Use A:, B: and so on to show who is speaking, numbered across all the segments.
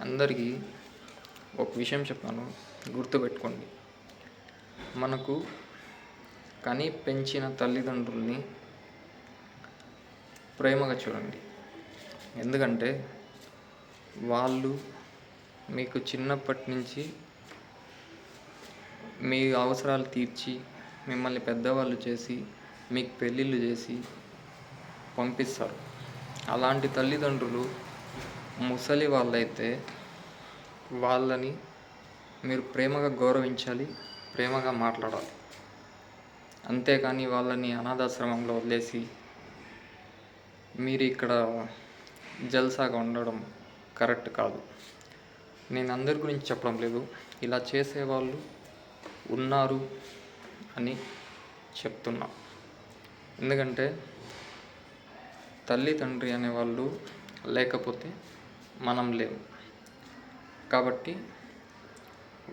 A: అందరికీ ఒక విషయం చెప్పాను, గుర్తుపెట్టుకోండి. మనకు కని పెంచిన తల్లిదండ్రుల్ని ప్రేమగా చూడండి. ఎందుకంటే వాళ్ళు మీకు చిన్నప్పటి నుంచి మీ అవసరాలు తీర్చి, మిమ్మల్ని పెద్దవాళ్ళు చేసి, మీకు పెళ్ళిళ్ళు చేసి పంపిస్తారు. అలాంటి తల్లిదండ్రులు ముసలి వాళ్ళైతే వాళ్ళని మీరు ప్రేమగా గౌరవించాలి, ప్రేమగా మాట్లాడాలి. అంతేకాని వాళ్ళని అనాథాశ్రమంలో వదిలేసి మీరు ఇక్కడ జల్సాగా ఉండడం కరెక్ట్ కాదు. నేను అందరి గురించి చెప్పడం లేదు, ఇలా చేసేవాళ్ళు ఉన్నారు అని చెప్తున్నా. ఎందుకంటే తల్లి తండ్రి అనేవాళ్ళు లేకపోతే మనం లేము. కాబట్టి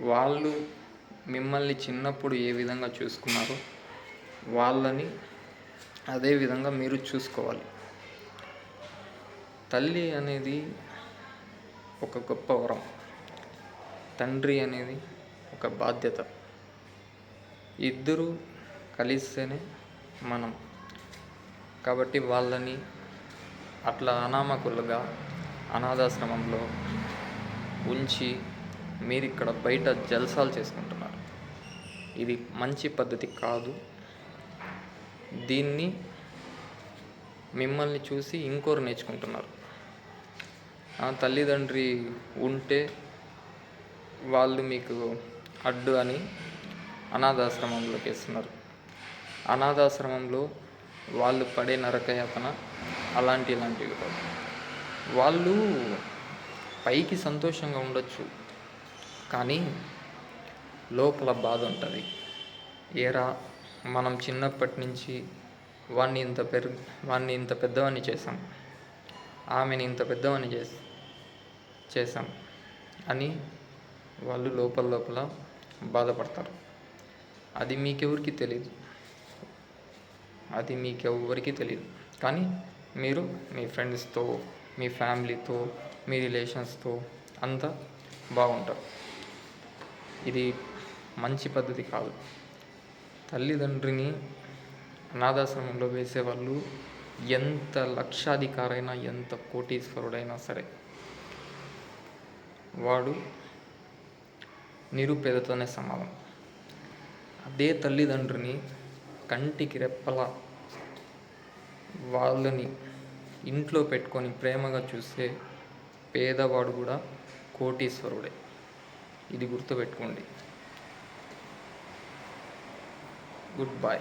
A: వాళ్ళు మిమ్మల్ని చిన్నప్పుడు ఏ విధంగా చూసుకున్నారో వాళ్ళని అదే విధంగా మీరు చూసుకోవాలి. తల్లి అనేది ఒక గొప్ప వరం, తండ్రి అనేది ఒక బాధ్యత. ఇద్దరూ కలిస్తేనే మనం. కాబట్టి వాళ్ళని అట్లా అనామకులుగా అనాథాశ్రమంలో ఉంచి మీరు ఇక్కడ బయట జల్సాలు చేసుకుంటున్నారు. ఇది మంచి పద్ధతి కాదు. దీన్ని మిమ్మల్ని చూసి ఇంకోరు నేర్చుకుంటున్నారు. తల్లిదండ్రి ఉంటే వాళ్ళు మీకు అడ్డు అని అనాథాశ్రమంలోకి వేస్తున్నారు. అనాథాశ్రమంలో వాళ్ళు పడే నరకయాతన ఇలాంటివి కాదు. వాళ్ళు పైకి సంతోషంగా ఉండొచ్చు, కానీ లోపల బాధ ఉంటుంది. ఏరా మనం చిన్నప్పటి నుంచి వాడిని ఇంత పెద్దవాడిని చేసాం, ఆమెని ఇంత పెద్దవాడిని చేసాం అని వాళ్ళు లోపల బాధపడతారు. అది మీకెవరికి తెలియదు. కానీ మీరు మీ ఫ్రెండ్స్తో, మీ ఫ్యామిలీతో, మీ రిలేషన్స్తో అంతా బాగుంటారు. ఇది మంచి పద్ధతి కాదు. తల్లిదండ్రిని అనాథాశ్రమంలో వేసేవాళ్ళు ఎంత లక్షాధికారైనా, ఎంత కోటీశ్వరుడైనా సరే వాడు నిరుపేదతోనే సమానం. అదే తల్లిదండ్రిని కంటికి రెప్పలా వాళ్ళని ఇంట్లో పెట్టుకొని ప్రేమగా చూస్తే పేదవాడు కూడా కోటీశ్వరుడే. ఇది గుర్తుపెట్టుకోండి. Good bye.